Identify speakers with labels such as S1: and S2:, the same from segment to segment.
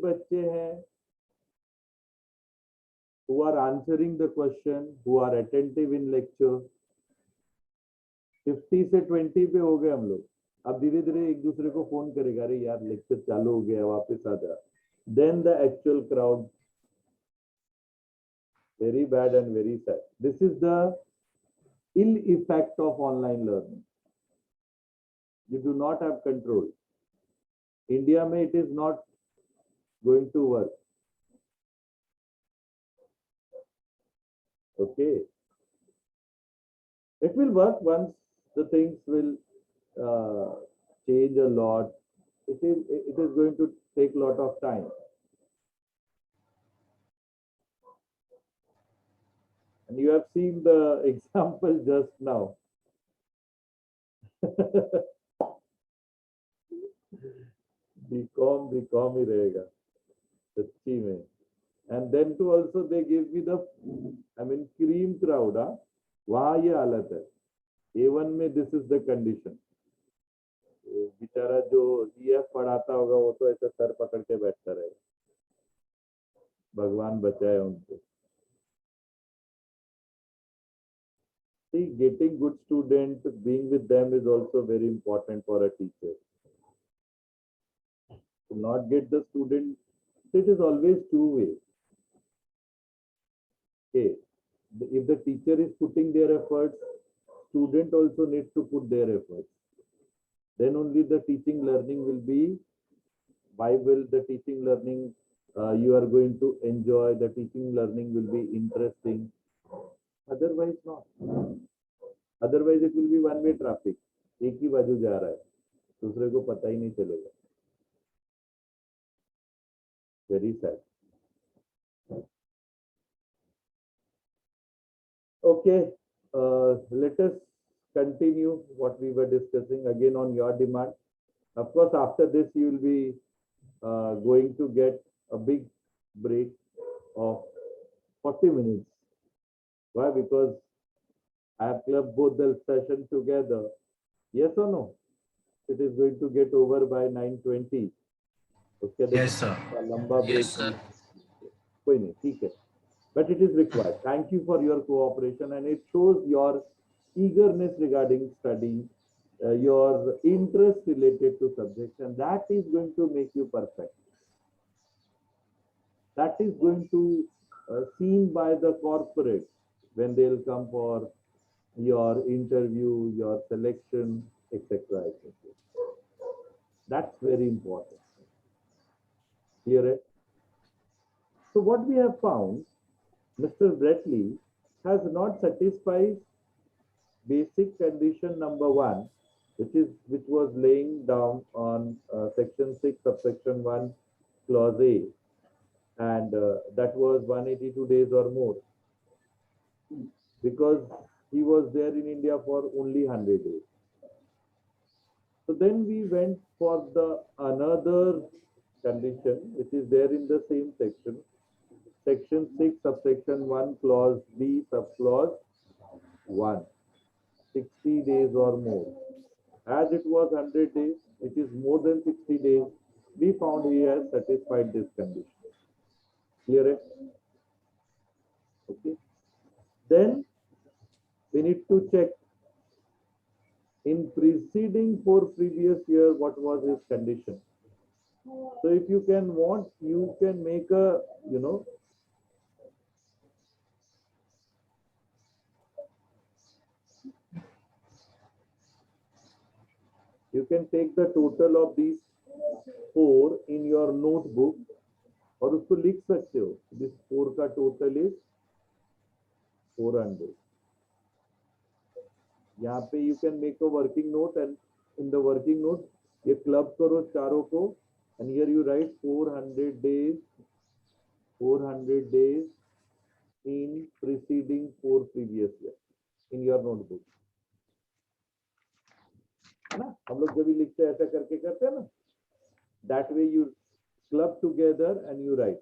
S1: बच्चे हैं who are answering the question, who are attentive in lecture. 50 से 20 पे हो गए हम लोग. अब धीरे धीरे एक दूसरे को फोन करेगा, अरे यार लेक्चर चालू हो गया, वापस आ जा. Then the actual crowd, very bad and very sad. This is the ill effect of online learning. You do not have control. India mein it is not going to work. Okay. It will work once the things will change a lot. It is going to take a lot of time. And you have seen the example just now. BCom ही रहेगा सच्ची में. And then too also they give me the, I mean, cream crowd. वहाँ ये हालत है. A1 में this is the condition. बेचारा जो EF पढ़ाता होगा वो तो ऐसे सर पकड़ के बैठता रहेगा. भगवान बचाए उनको. See, getting good students, being with them is also very important for a teacher. To not get the student, it is always two ways. Okay, if the teacher is putting their efforts, student also needs to put their efforts. Then only the teaching learning will be viable. The teaching learning you are going to enjoy. The teaching learning will be interesting. Otherwise not. Otherwise it will be one way traffic. एक ही बाजू जा रहा है, दूसरे को पता ही नहीं चलेगा. Very sad. Okay, let us continue what we were discussing again on your demand. Of course, after this you will be going to get a big break of 40 minutes. Why? Because I have clubbed both the sessions together. Yes or no? It is going to get over by 9:20.
S2: Yes, sir.
S1: लंबा break.
S2: Yes, sir.
S1: कोई नहीं, ठीक है. But it is required. Thank you for your cooperation, and it shows your eagerness regarding studying, your interest related to subjects, and that is going to make you perfect. That is going to seen by the corporate when they'll come for your interview, your selection, etc. That's very important. Clear it? So what we have found, Mr. Bretley has not satisfied basic condition number 1, which was laying down on section 6 subsection 1 clause A, and that was 182 days or more, because he was there in India for only 100 days. So then we went for the another condition which is there in the same section, section 6 subsection 1 clause B subclause 1, 60 days or more. As it was 100 days, which is more than 60 days, we found he has satisfied this condition. Clear it? Okay. Then we need to check in preceding 4 previous year what was his condition. So if you can want, you can make a, you can take the total of these 4 in your notebook और उसको लिख सकते हो. This 4 का total is 400. यहाँ पे you can make a working note, and in the working note ये club करो चारों को, and here you write 400 days in preceding 4 previous year in your notebook. है ना? हम लोग जब भी लिखते हैं ऐसा करके करते हैं ना. That way you club together and you write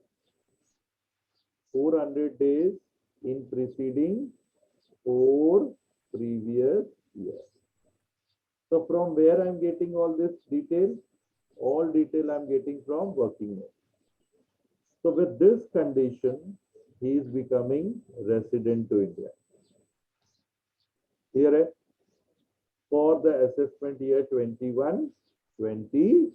S1: 400 days in preceding 4 previous years. So from where I'm getting all this detail? All detail I'm getting from working note. So with this condition, he is becoming resident to India. Clear है? For the assessment year 21-22.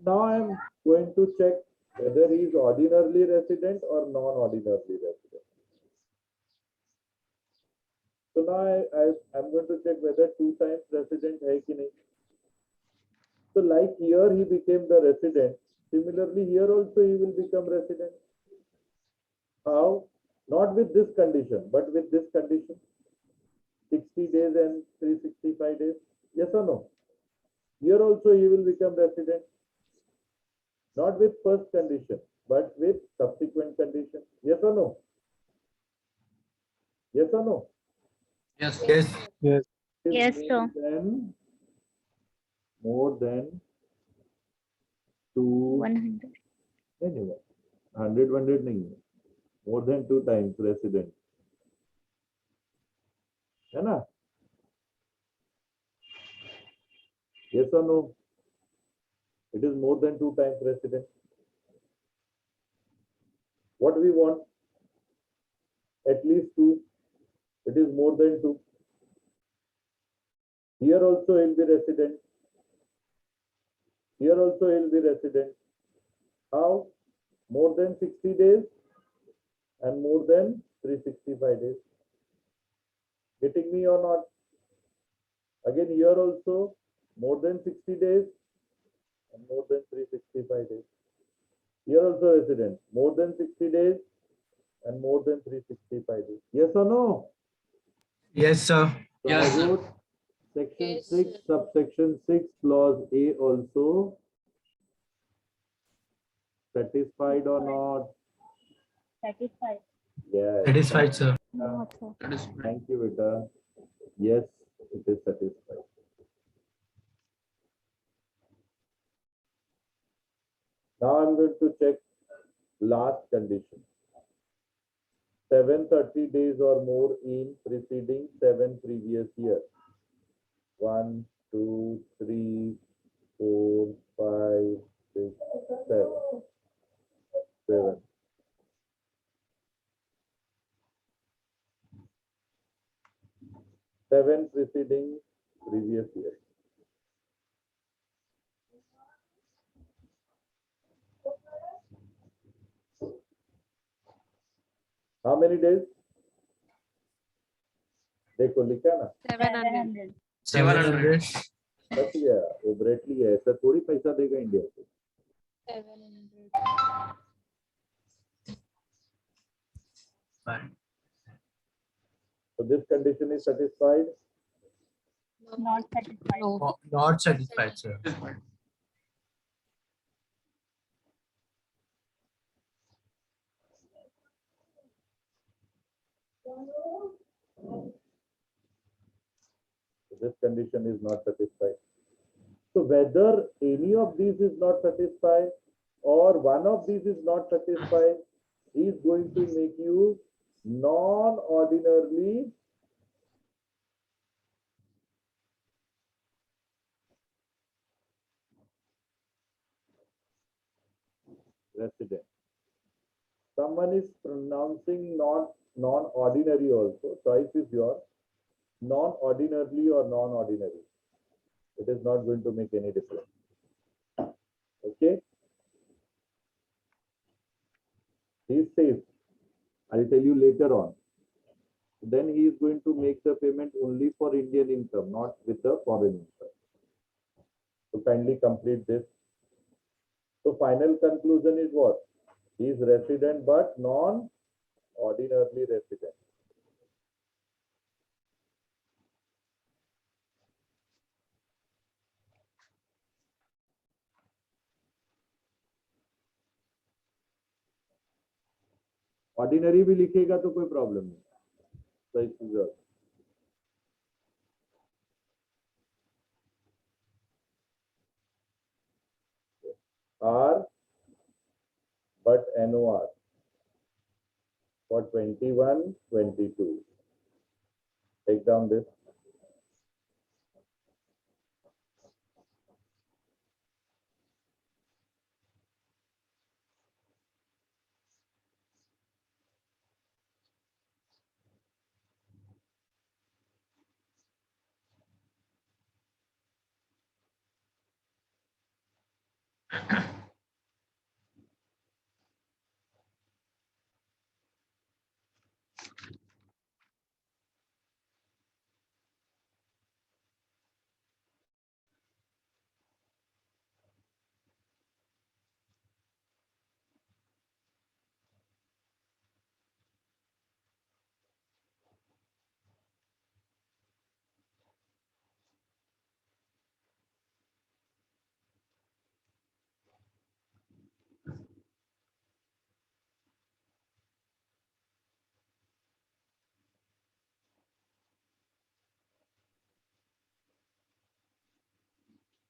S1: Now I am going to check whether he is ordinarily resident or non-ordinarily resident. So now I'm going to check whether 2 times resident hai ki nahi. So like here he became the resident. Similarly here also he will become resident. How? Not with this condition, but with this condition. 60 days and 365 days. Yes or no? Here also he will become resident. Not with first condition, but with subsequent condition. Yes or no? Yes or no?
S2: Yes. Yes.
S3: Yes.
S4: Yes, sir.
S1: More than 2.
S4: 100.
S1: Anyway, 100 नहीं है. More than 2 times resident. है ना? Yes or no? It is more than 2 times resident. What we want? At least 2. It is more than 2. Here also he will be resident. Here also he will be resident. How? More than 60 days and more than 365 days. Getting me or not? Again here also more than 60 days and more than 365 days. Here also resident. More than 60 days and more than 365 days. Yes or no?
S2: Yes, sir.
S1: So
S2: Yes,
S1: I
S2: sir.
S1: wrote section
S4: Yes,
S1: 6,
S4: sir.
S1: subsection 6, clause A also satisfied or not?
S4: Satisfied.
S1: Yes.
S2: Satisfied, sir.
S4: Not, sir.
S2: Satisfied.
S1: Thank you, Vita. Yes, it is satisfied. Now I'm going to check last condition. 730 days or more in preceding 7 previous years. 1, 2, 3, 4, 5, 6, 7. 7. Seven preceding previous years. How many days? देखो लिखा ना
S4: 700.
S2: 700.
S1: बच गया वो Brett Lee है ऐसा थोड़ी पैसा देगा इंडिया को
S4: 700.
S2: Fine.
S1: so this condition is satisfied.
S4: Not satisfied.
S2: No, not satisfied, sir.
S1: So this condition is not satisfied. So whether any of these is not satisfied or one of these is not satisfied is going to make you non-ordinarily resident. Someone is pronouncing not non-ordinary also. Choice is yours. Non-ordinarily or non-ordinary. It is not going to make any difference. Okay? He is safe. I'll tell you later on. Then he is going to make the payment only for Indian income, not with the foreign income. So kindly complete this. So final conclusion is what? He is resident but non-ordinarily resident. Ordinary भी लिखेगा तो कोई problem नहीं सही चीज R but NOR for 21, 22. Take down this.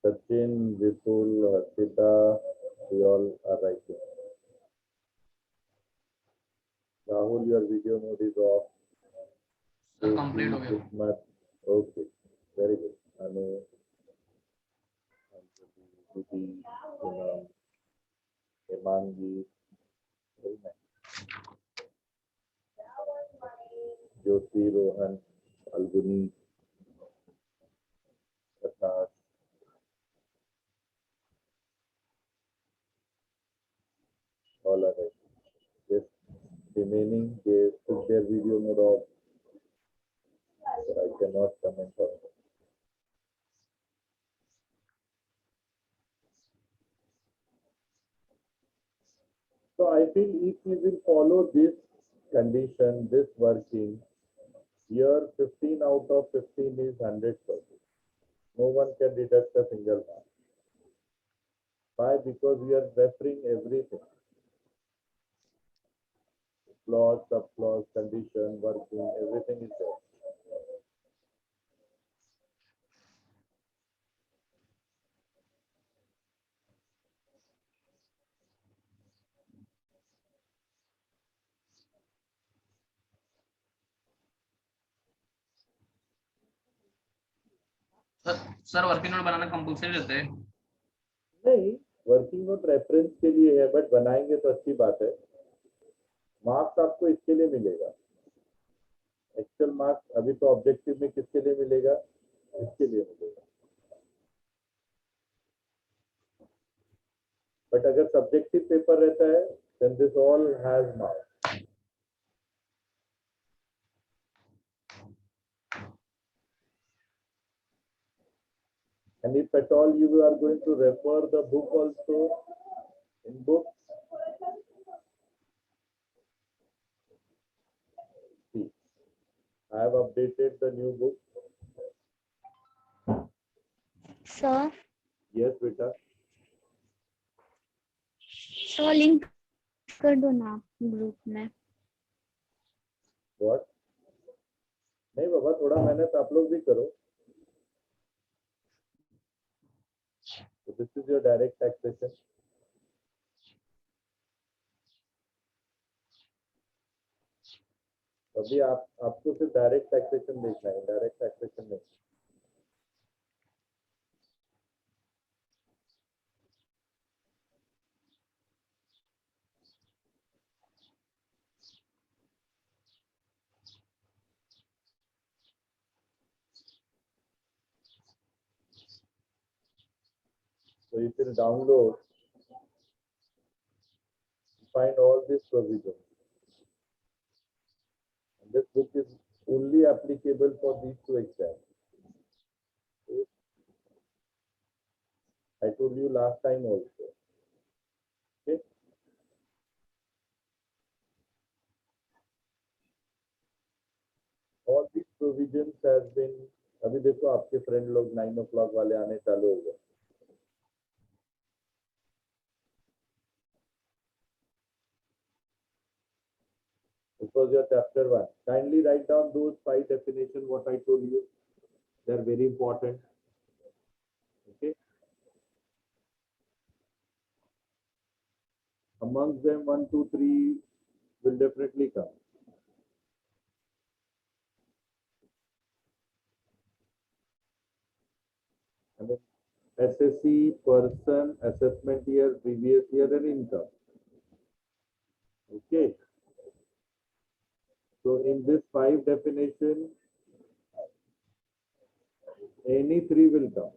S1: Sachin, Vipul, Harshita, we all are writing. Rahul, your video mode is off.
S3: Sir complete हो गया
S1: Kismat. Okay, very good. Anu, Didi, Imam, Hemangi, very nice. Jyoti, Rohan, Albuni, Prakash. All are right. Yes, remaining, they took their video mode off. So I cannot comment on it. So I feel if we will follow this condition, this working, here 15 out of 15 is 100%. No one can deduct a single mark. Why? Because we are referring everything. Clause, subclause, condition, working, everything is there.
S3: Sir working note banana compulsory रहता है
S1: नहीं, working note reference के लिए है, but बनाएंगे तो अच्छी बात है. मार्क्स आपको इसके लिए मिलेगा. एक्चुअल मार्क्स अभी तो ऑब्जेक्टिव में किसके लिए मिलेगा? इसके लिए मिलेगा. बट अगर सब्जेक्टिव पेपर रहता है, then this all has marks. And if at all you are going to refer the book also, in book, see, I have updated the new book.
S4: Sir,
S1: Yes, beta.
S4: So link कर दो ना group में.
S1: What? नहीं बाबा, थोड़ा मेहनत आप लोग भी करो. So this is your direct taxation. अभी आपको सिर्फ डायरेक्ट टैक्सेशन देखना है, डायरेक्ट टैक्सेशन नहीं. So you can download, find all these provisions. And this book is only applicable for these two exams. Okay. I told you last time also. Okay. All these provisions has been. अभी देखो आपके friend लोग 9 o'clock वाले आने चालू हो गए. This was your chapter 1. Kindly write down those 5 definitions what I told you. They are very important. Okay. Amongst them, 1, 2, 3 will definitely come. I mean, SSC, person, assessment year, previous year, and income. Okay. So in this 5 definition, any 3 will come.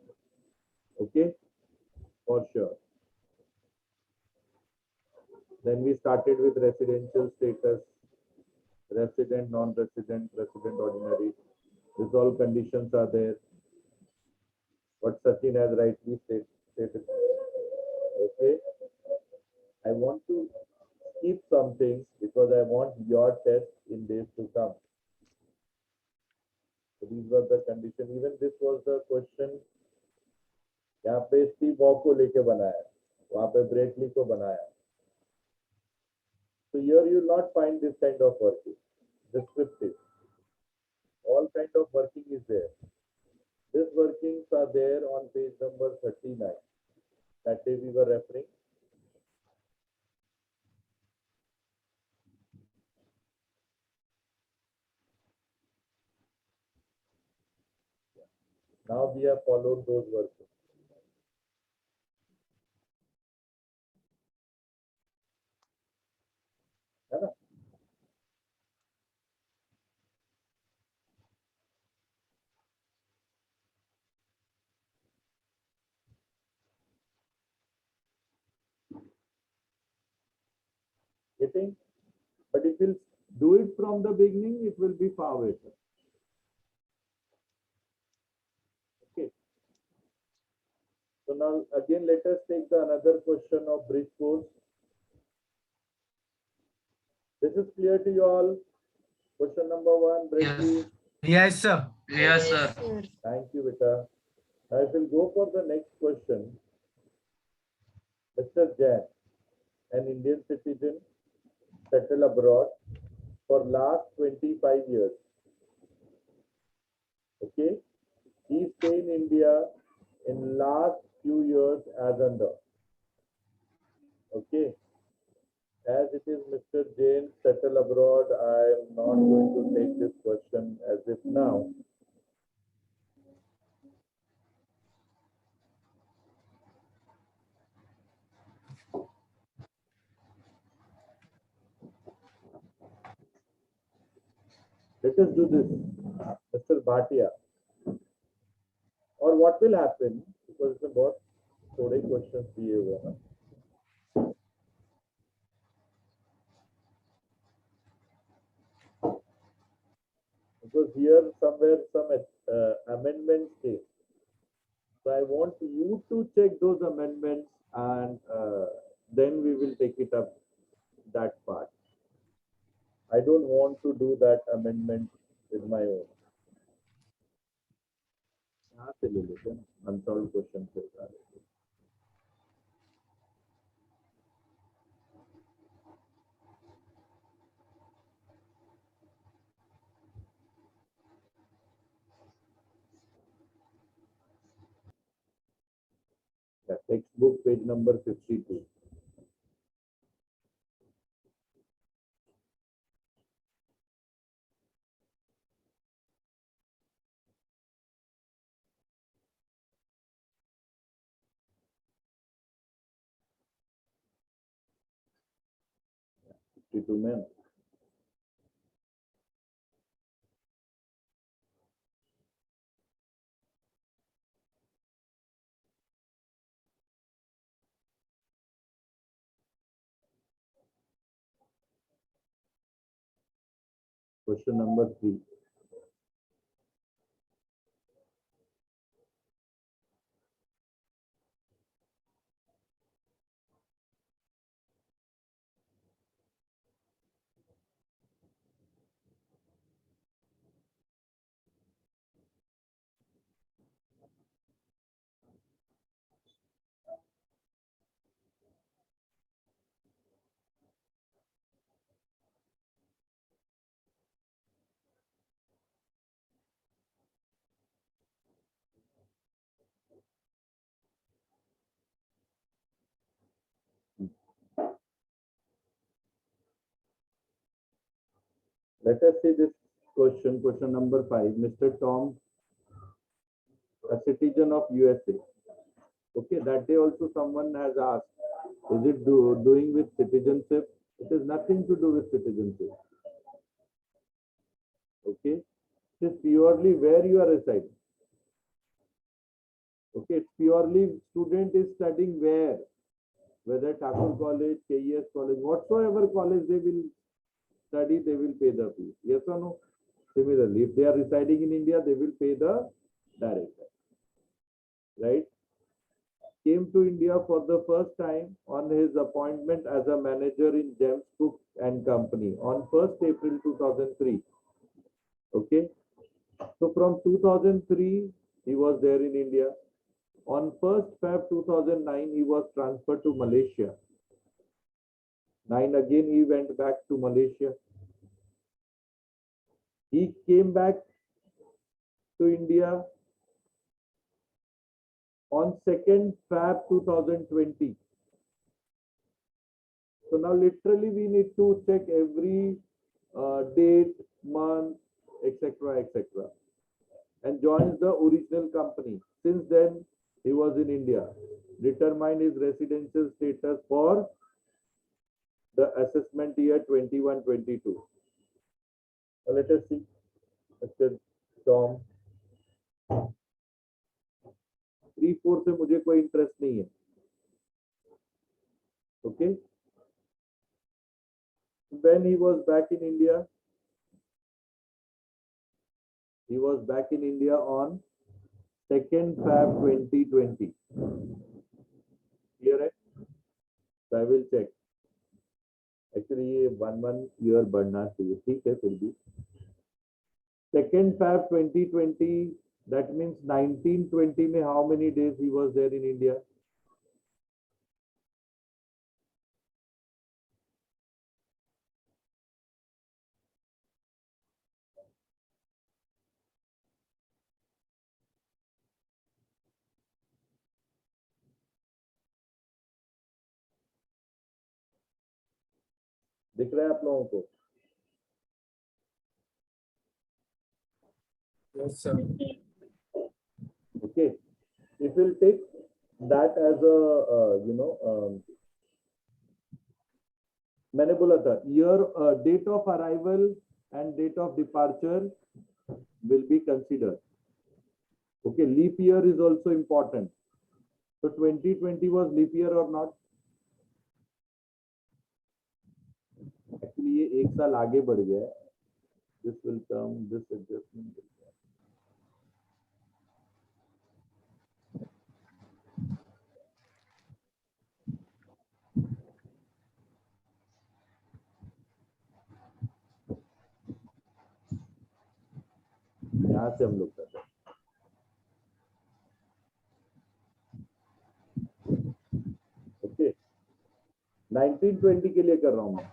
S1: Okay, for sure. Then we started with residential status, resident, non-resident, resident ordinary. These all conditions are there. What Sachin has rightly stated. Okay. I want to skip some things because I want your test in days to come. So these were the conditions. Even this was the question. यहाँ पे Steve Bob को लेके बनाया, वहाँ पे Brett Lee को बनाया. So here you will not find this kind of working. Descriptive. All kind of working is there. These workings are there on page number 39. That day we were referring. Now we have followed those workings. है ना? Getting? But if you do it from the beginning, it will be far better. Okay. So now again, let us take the another question of bridge course. This is clear to you all. Question number 1, Bridge.
S2: Yes, sir.
S3: Yes, sir.
S1: Thank you, Vita. Now I will go for the next question. Mr. Jain, an Indian citizen, settled abroad for last 25 years. Okay. He stay in India in last few years as under. Okay. As it is Mr. Jain settle abroad, I am not going to take this question as if now. Let us do this, Mr. Bhatia. Or what will happen, because it's about थोड़े questions दिए हुए हैं. Because here somewhere some amendments came. So I want you to check those amendments and then we will take it up, that part. I don't want to do that amendment with my own. यहाँ से ले लेते हैं, unsolved question से सारे. The textbook page number 52. To men. Question number 3. Let us see this question. Question number 5. Mr. Tom, a citizen of USA. Okay, that day also someone has asked, is it doing with citizenship? It has nothing to do with citizenship. Okay, it is purely where you are residing. Okay, it's purely student is studying where. whether Thakur College, KES College, whatsoever college they will study, they will pay the fee. Yes or no? Similarly, if they are residing in India, they will pay the direct tax. Right? Came to India for the first time on his appointment as a manager in James Cook and Company on 1st April 2003. Okay. So from 2003, he was there in India. On 1st Feb 2009, he was transferred to Malaysia. 9 again, he went back to Malaysia. He came back to India on 2nd Feb 2020. So now literally we need to check every date, month, etc., etc. and joins the original company. Since then, he was in India. Determined his residential status for the assessment year 21-22. Now let us see. Mr. Tom. 3-4 से मुझे कोई interest नहीं है. Okay. When he was back in India, he was back in India on 2nd Feb 2020. Clear है? So I will check. Actually ये 1 year बढ़ना चाहिए. ठीक है फिर भी. 2nd Feb 2020. That means 1920 में how many days he was there in India? दिख रहा है आप लोगों को?
S2: Yes, sir.
S1: Okay. If we'll take that as a मैंने बोला था year, date of arrival and date of departure will be considered. Okay, leap year is also important. So 2020 was leap year or not? Actually ये एक साल आगे बढ़ गया है. This will come, this adjustment will come. यहाँ से हम लोग कर रहे हैं. ओके 1920 के लिए कर रहा हूँ मैं.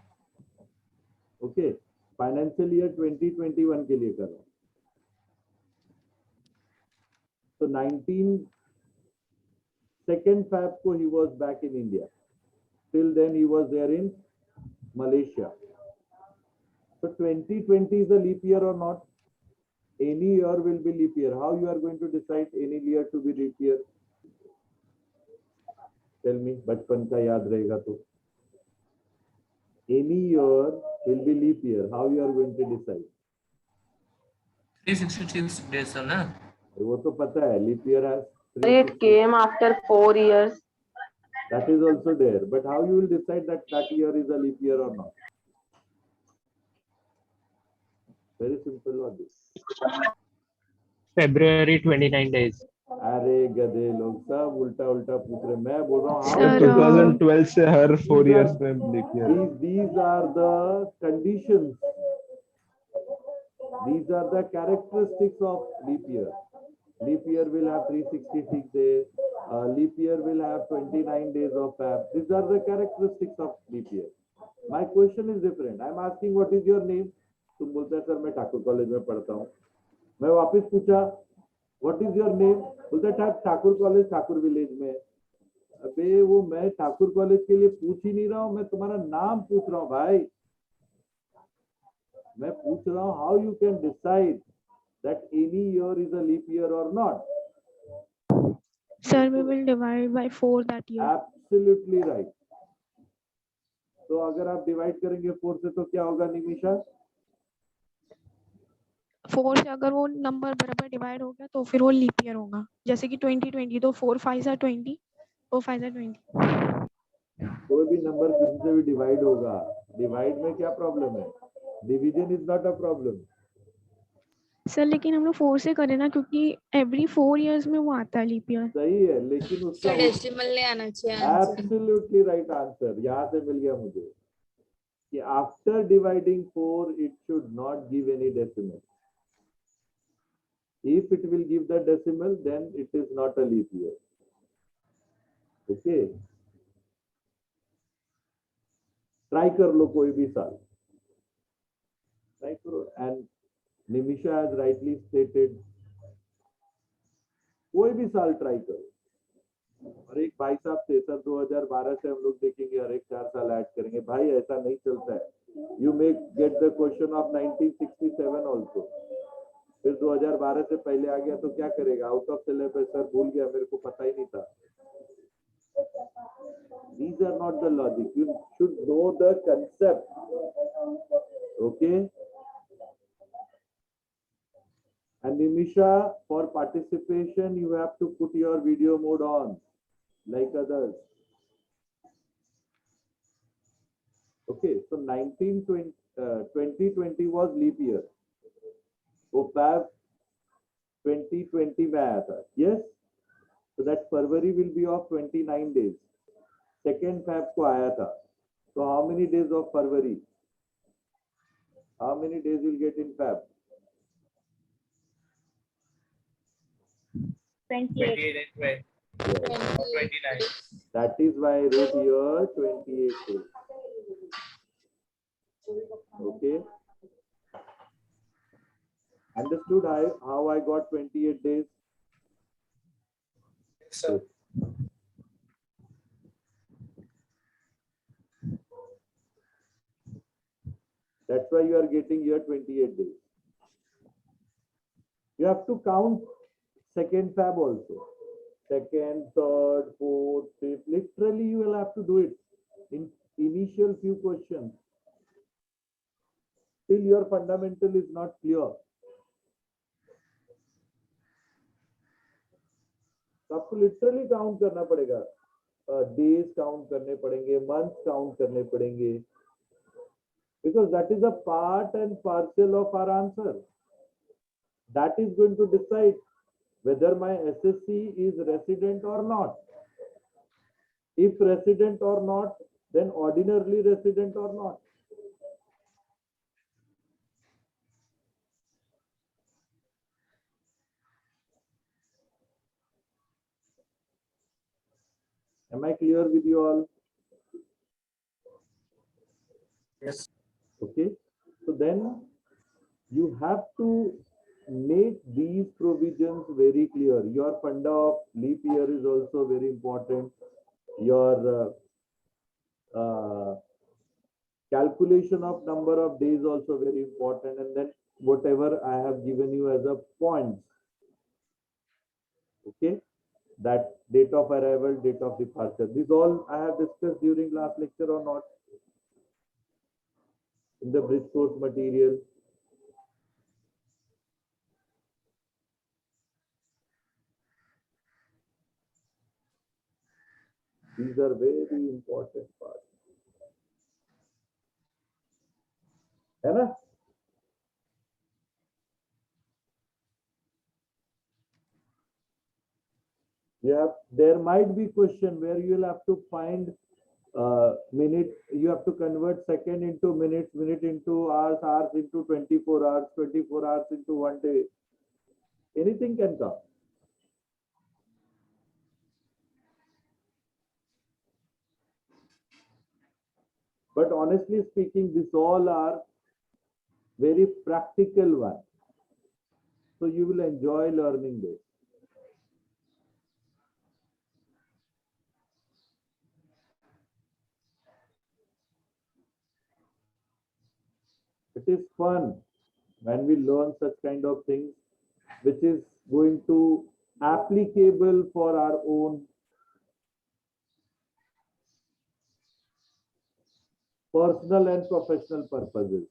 S1: ओके फाइनेंशियल ईयर 2021 के लिए कर रहा हूँ. तो 2nd Feb को he was back in India. Till then he was there in Malaysia. So 2020 is a leap year or not? Any year will be leap year. How you are going to decide any year to be leap year? Tell me, बचपन का याद रहेगा तो. Any year will be leap year. How you are going to decide?
S3: 366 days है ना?
S1: वो तो पता है. Leap year has.
S5: It came after 4 years.
S1: That is also there. But how you will decide that that year is a leap year or not? Very simple logic.
S6: February 29 days.
S1: अरे गधे लोग सब उल्टा उल्टा पूछ रहे. मैं बोल रहा हूँ
S4: Sir,
S7: 2012 से हर 4 years में leap year.
S1: these are the conditions. These are the characteristics of leap year. Leap year will have 366 days. Leap year will have 29 days of Feb. These are the characteristics of leap year. My question is different. I am asking what is your name? तुम बोलते हैं sir मैं Thakur college में पढ़ता हूँ. मैं वापस पूछा व्हाट इज योर नेम? बोलता है ठाकुर कॉलेज ठाकुर विलेज में. अबे वो मैं ठाकुर कॉलेज के लिए पूछ ही नहीं रहा हूँ. मैं तुम्हारा नाम पूछ रहा हूँ भाई. मैं पूछ रहा हूँ how you can decide that any year is a leap year और not.
S4: sir, we will divide by 4 that year.
S1: Absolutely right. तो अगर आप डिवाइड करेंगे 4 से तो क्या होगा निमिषा?
S4: 4 से अगर वो नंबर बराबर डिवाइड हो गया तो फिर वो लीप ईयर होगा. जैसे कि 2020 तो 4 5 are 20, 4 5 are 20.
S1: कोई भी नंबर किसी से भी डिवाइड होगा, डिवाइड में क्या प्रॉब्लम है? Division is not a problem.
S4: Sir लेकिन हम लोग 4 से करें ना, क्योंकि एवरी 4 इयर्स में वो आता है लीप ईयर।
S1: सही है, लेकिन उसका
S6: डेसिमल नहीं आना चाहिए आंसर।
S1: एब्सोल्युटली राइट आंसर यहाँ से मिल गया मुझे कि after dividing 4 it should not give any decimal. If it will give the decimal, then it is not a leap year. Okay. Try कर लो कोई भी साल. Try करो. And Nimisha has rightly stated, कोई भी साल try करो. और एक भाई साहब थे सर 2012 से हम लोग देखेंगे और एक 4 साल ऐड करेंगे. भाई ऐसा नहीं चलता है. You may get the question of 1967 also. फिर 2012 से पहले आ गया तो क्या करेगा? आउट ऑफ सिलेबस सर भूल गया, मेरे को पता ही नहीं था. These are not the logic. You should know the concept. Okay. And Nimisha, for participation, you have to put your video mode on, like others. Okay. So 2020 was leap year. वो fab 2020 में आया था. Yes, so that February will be of 29 days. Second fab को आया था. So how many days of February? How many days will get in Feb?
S4: 28.
S2: 28 and 29.
S1: That is why I wrote here 28 days. Okay. Understood how I got 28 days?
S2: Yes, sir.
S1: That's why you are getting here 28 days. You have to count second fab also. Second, third, fourth, fifth. Literally, you will have to do it in initial few questions. Till your fundamental is not clear. तो आपको literally count करना पड़ेगा. Days count करने पड़ेंगे, month count करने पड़ेंगे. Because that is a part and parcel of our answer. That is going to decide whether my SSC is resident or not. If resident or not, then ordinarily resident or not. Am I clear with you all?
S2: Yes.
S1: Okay. So then you have to make these provisions very clear. Your funda of leap year is also very important. Your calculation of number of days also very important. And then whatever I have given you as a points. Okay. That date of arrival, date of departure. This all I have discussed during last lecture or not? In the bridge course material. These are very important parts. है ना? There might be question where you will have to find minute. You have to convert second into minutes, minute into hours, hours into 24 hours, 24 hours into 1 day. Anything can come. But honestly speaking, these all are very practical ones. So you will enjoy learning this. It is fun when we learn such kind of things, which is going to applicable for our own personal and professional purposes.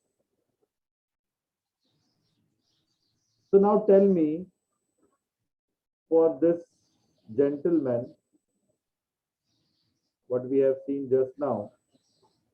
S1: So now tell me, for this gentleman, what we have seen just now,